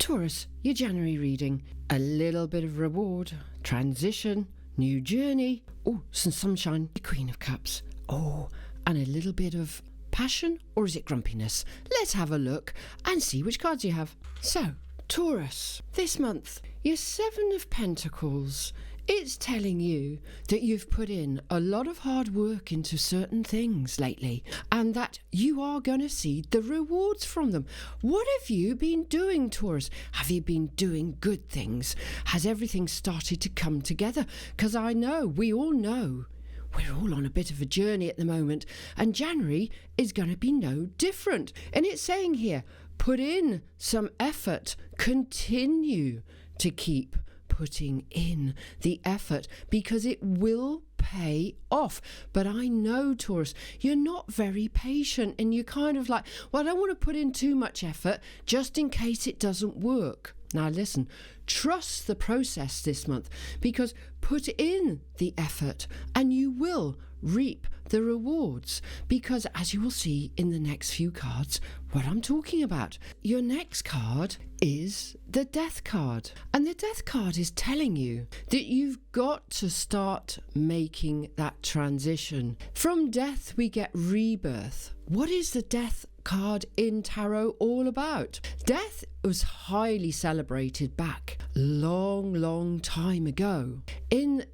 Taurus, your January reading. A little bit of reward, transition, new journey. Oh, some sunshine. The Queen of Cups. Oh, and a little bit of passion, or is it grumpiness? Let's have a look and see which cards you have. So, Taurus, this month, your Seven of Pentacles. It's telling you that you've put in a lot of hard work into certain things lately and that you are going to see the rewards from them. What have you been doing, Taurus? Have you been doing good things? Has everything started to come together? Because we all know, we're all on a bit of a journey at the moment, and January is going to be no different. And it's saying here, put in some effort, continue to keep putting in the effort because it will pay off. But I know, Taurus, you're not very patient and you're kind of like, well, I don't want to put in too much effort just in case it doesn't work. Now listen, trust the process this month because put in the effort and you will reap the rewards, because as you will see in the next few cards what I'm talking about. Your next card is the Death card, and the Death card is telling you that you've got to start making that transition. From death we get rebirth. What is the Death card in tarot all about? Death was highly celebrated back long time ago in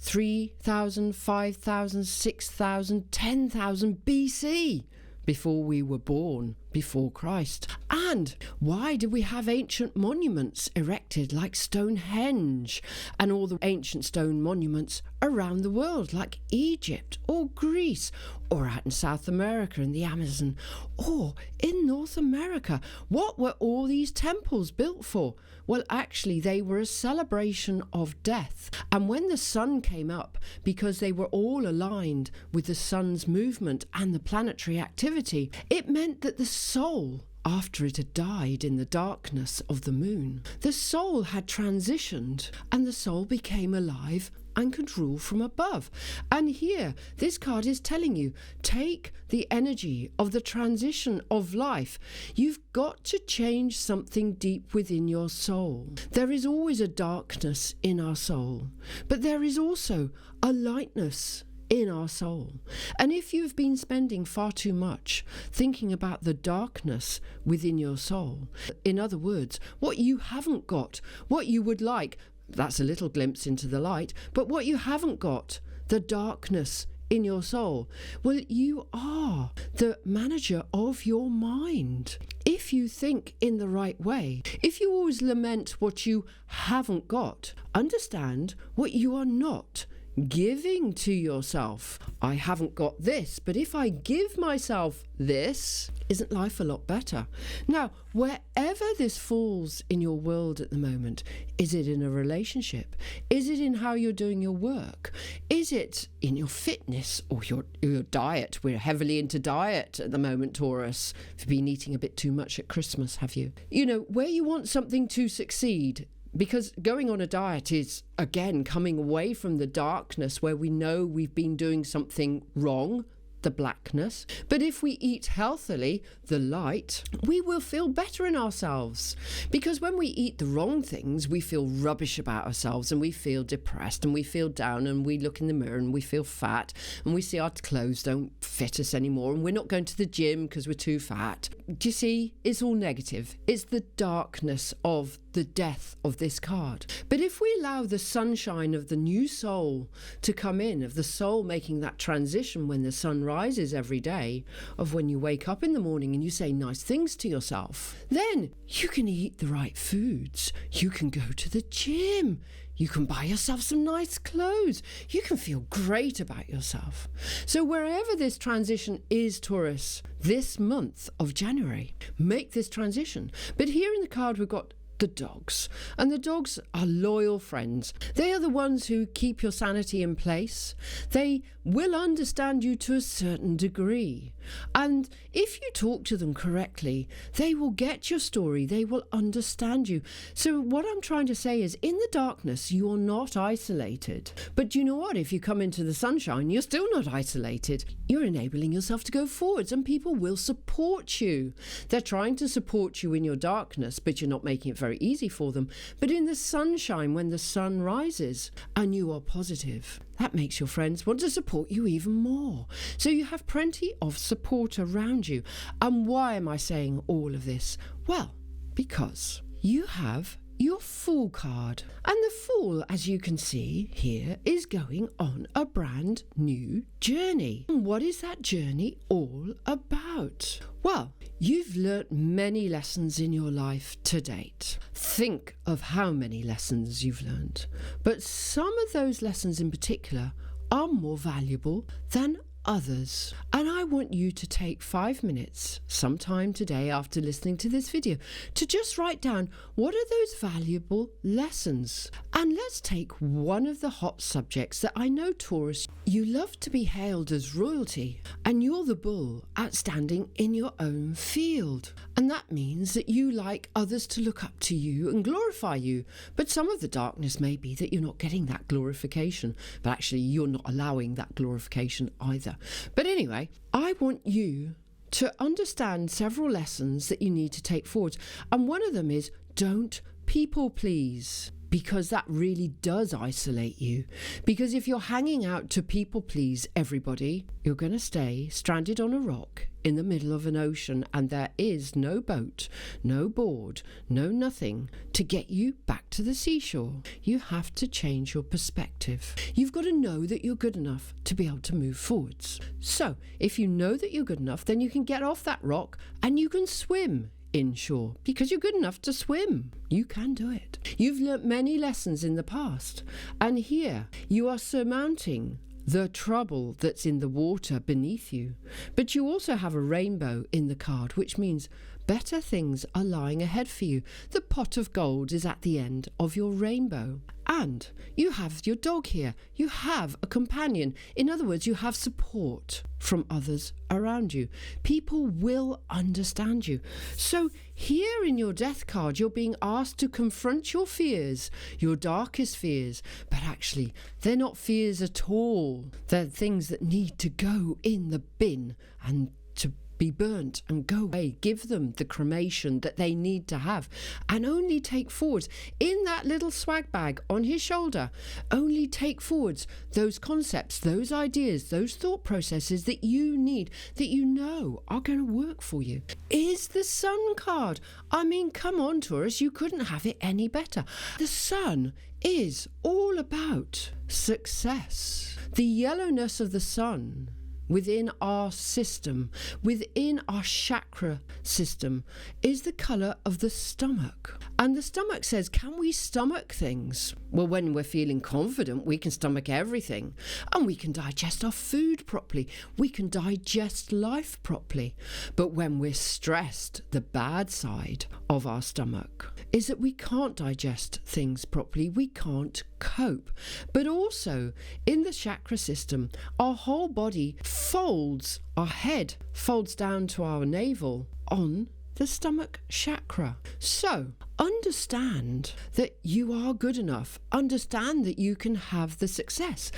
3,000, 5,000, 6,000, 10,000 BC, before we were born, before Christ. And why do we have ancient monuments erected like Stonehenge and all the ancient stone monuments around the world like Egypt or Greece or out in South America in the Amazon or in North America? What were all these temples built for? Well, actually, they were a celebration of death. And when the sun came up, because they were all aligned with the sun's movement and the planetary activity, it meant that the soul, after it had died in the darkness of the moon, the soul had transitioned and the soul became alive and could rule from above. And here, this card is telling you, take the energy of the transition of life. You've got to change something deep within your soul. There is always a darkness in our soul, but there is also a lightness in our soul. And if you've been spending far too much thinking about the darkness within your soul, in other words, what you haven't got, what you would like, that's a little glimpse into the light, but what you haven't got, the darkness in your soul, well, you are the manager of your mind. If you think in the right way, if you always lament what you haven't got, understand what you are not giving to yourself. I haven't got this, but if I give myself this, isn't life a lot better? Now, wherever this falls in your world at the moment, is it in a relationship? Is it in how you're doing your work? Is it in your fitness or your diet? We're heavily into diet at the moment, Taurus. You've been eating a bit too much at Christmas, have you? Where you want something to succeed, because going on a diet is, again, coming away from the darkness where we know we've been doing something wrong, the blackness. But if we eat healthily, the light, we will feel better in ourselves. Because when we eat the wrong things, we feel rubbish about ourselves and we feel depressed and we feel down and we look in the mirror and we feel fat and we see our clothes don't fit us anymore and we're not going to the gym because we're too fat. Do you see? It's all negative. It's the darkness of the death of this card. But if we allow the sunshine of the new soul to come in, of the soul making that transition when the sun rises every day, of when you wake up in the morning and you say nice things to yourself, then you can eat the right foods, you can go to the gym, you can buy yourself some nice clothes, you can feel great about yourself. So wherever this transition is, Taurus, this month of January, make this transition. But here in the card we've got the dogs, and the dogs are loyal friends. They are the ones who keep your sanity in place. They will understand you to a certain degree, And if you talk to them correctly, they will get your story, they will understand you. So what I'm trying to say is, in the darkness, you're not isolated. But you know what? If you come into the sunshine, you're still not isolated. You're enabling yourself to go forwards, and people will support you. They're trying to support you in your darkness, but you're not making it very easy for them. But in the sunshine, when the sun rises and you are positive, that makes your friends want to support you even more. So you have plenty of support around you. And why am I saying all of this? Well, because you have your Fool card. And the Fool, as you can see here, is going on a brand new journey. And what is that journey all about? Well, you've learnt many lessons in your life to date. Think of how many lessons you've learnt. But some of those lessons in particular are more valuable than others. And I want you to take 5 minutes sometime today after listening to this video to just write down, what are those valuable lessons? And let's take one of the hot subjects that I know, Taurus, you love to be hailed as royalty, and you're the bull outstanding in your own field. And that means that you like others to look up to you and glorify you. But some of the darkness may be that you're not getting that glorification, but actually you're not allowing that glorification either. But anyway, I want you to understand several lessons that you need to take forward. And one of them is, don't people please. Because that really does isolate you. Because if you're hanging out to people please everybody, you're going to stay stranded on a rock in the middle of an ocean, and there is no boat, no board, no nothing to get you back to the seashore. You have to change your perspective. You've got to know that you're good enough to be able to move forwards. So if you know that you're good enough, then you can get off that rock and you can swim inshore, because you're good enough to swim. You can do it. You've learnt many lessons in the past, and here you are surmounting the trouble that's in the water beneath you. But you also have a rainbow in the card, which means better things are lying ahead for you. The pot of gold is at the end of your rainbow. And you have your dog here. You have a companion. In other words, you have support from others around you. People will understand you. So here in your death card, you're being asked to confront your fears, your darkest fears. But actually, they're not fears at all. They're things that need to go in the bin and to be burnt and go away. Give them the cremation that they need to have, and only take forwards in that little swag bag on his shoulder. Only take forwards those concepts, those ideas, those thought processes that you need, that you know are going to work for you. Is the Sun card. I mean, come on, Taurus, you couldn't have it any better. The Sun is all about success. The yellowness of the sun within our system, within our chakra system, is the colour of the stomach. And the stomach says, can we stomach things? Well, when we're feeling confident, we can stomach everything. And we can digest our food properly. We can digest life properly. But when we're stressed, the bad side of our stomach is that we can't digest things properly. We can't cope. But also, in the chakra system, our whole body folds, our head folds down to our navel on the stomach chakra. So understand that you are good enough. Understand that you can have the success.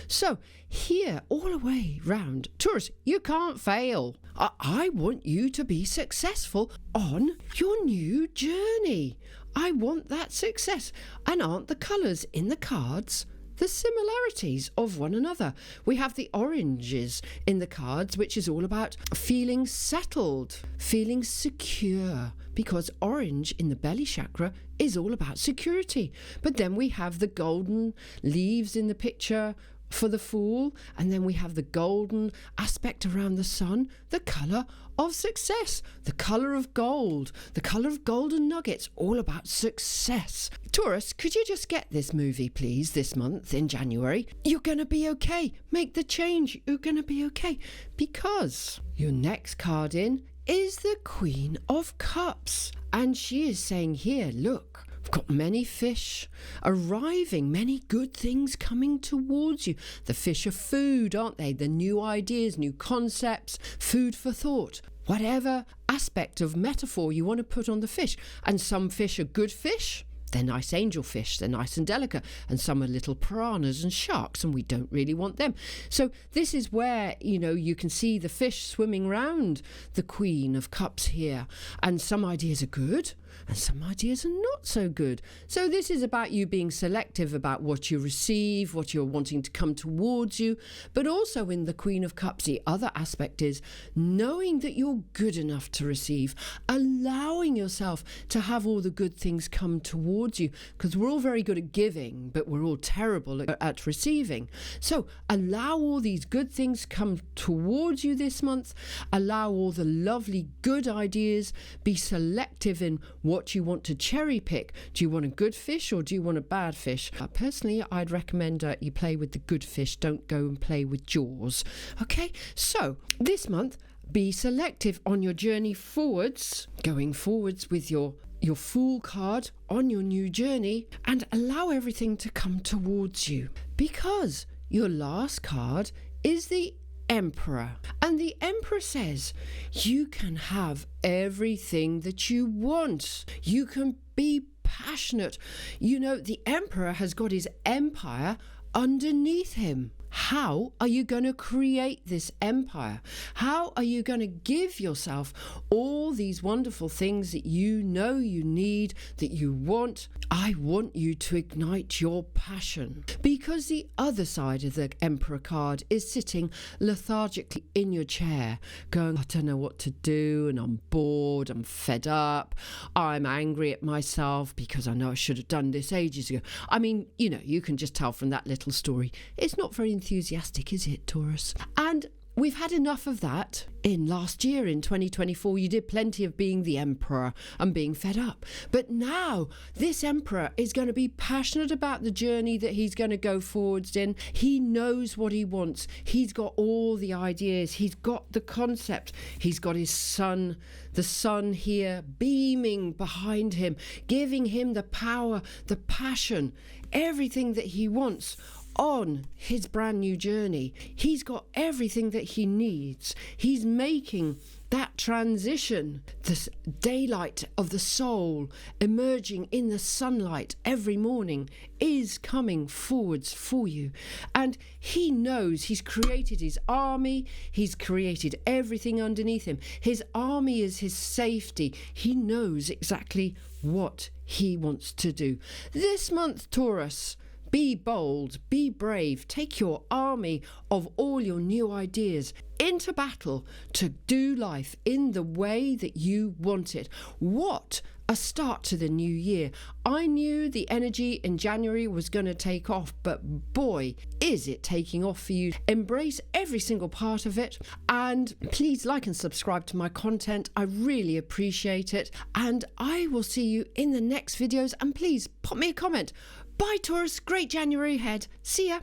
So here, all the way round, Taurus, you can't fail. I want you to be successful on your new journey. I want that success. And aren't the colours in the cards the similarities of one another? We have the oranges in the cards, which is all about feeling settled, feeling secure, because orange in the belly chakra is all about security. But then we have the golden leaves in the picture for the Fool, and then we have the golden aspect around the sun, the colour of success, the colour of gold, the colour of golden nuggets, all about success. Taurus, could you just get this movie, please, this month in January? You're going to be okay. Make the change. You're going to be okay. Because your next card in is the Queen of Cups. And she is saying here, look, We've got many fish arriving, many good things coming towards you. The fish are food, aren't they? The new ideas, new concepts, food for thought. Whatever aspect of metaphor you want to put on the fish. And some fish are good fish. They're nice angel fish, they're nice and delicate, and some are little piranhas and sharks, and we don't really want them. So this is where, you can see the fish swimming round the Queen of Cups here, and some ideas are good, and some ideas are not so good. So this is about you being selective about what you receive, what you're wanting to come towards you, but also in the Queen of Cups, the other aspect is knowing that you're good enough to receive, allowing yourself to have all the good things come towards you, because we're all very good at giving, but we're all terrible at receiving. So allow all these good things come towards you this month, allow all the lovely good ideas, be selective in what you want to cherry pick. Do you want a good fish or do you want a bad fish? Personally, I'd recommend you play with the good fish. Don't go and play with Jaws. Okay, so this month, be selective on your journey forwards, going forwards with your Fool card on your new journey, and allow everything to come towards you, because your last card is the Emperor, and the Emperor says you can have everything that you want. You can be passionate. The Emperor has got his empire underneath him. How are you going to create this empire? How are you going to give yourself all these wonderful things that you know you need, that you want? I want you to ignite your passion, because the other side of the Emperor card is sitting lethargically in your chair going, I don't know what to do, and I'm bored, I'm fed up, I'm angry at myself because I know I should have done this ages ago. I mean, you can just tell from that little story. It's not very enthusiastic, is it, Taurus? And we've had enough of that. In last year, in 2024, you did plenty of being the Emperor and being fed up. But now, this Emperor is going to be passionate about the journey that he's going to go forwards in. He knows what he wants. He's got all the ideas. He's got the concept. He's got his sun, the sun here, beaming behind him, giving him the power, the passion, everything that he wants on his brand new journey. He's got everything that he needs. He's making that transition, this daylight of the soul emerging in the sunlight every morning is coming forwards for you. And he knows he's created his army. He's created everything underneath him. His army is his safety. He knows exactly what he wants to do. This month, Taurus, be bold, be brave, take your army of all your new ideas into battle to do life in the way that you want it. What a start to the new year. I knew the energy in January was going to take off, but boy, is it taking off for you. Embrace every single part of it, and please like and subscribe to my content. I really appreciate it, and I will see you in the next videos, and please pop me a comment. Bye, Taurus. Great January ahead. See ya.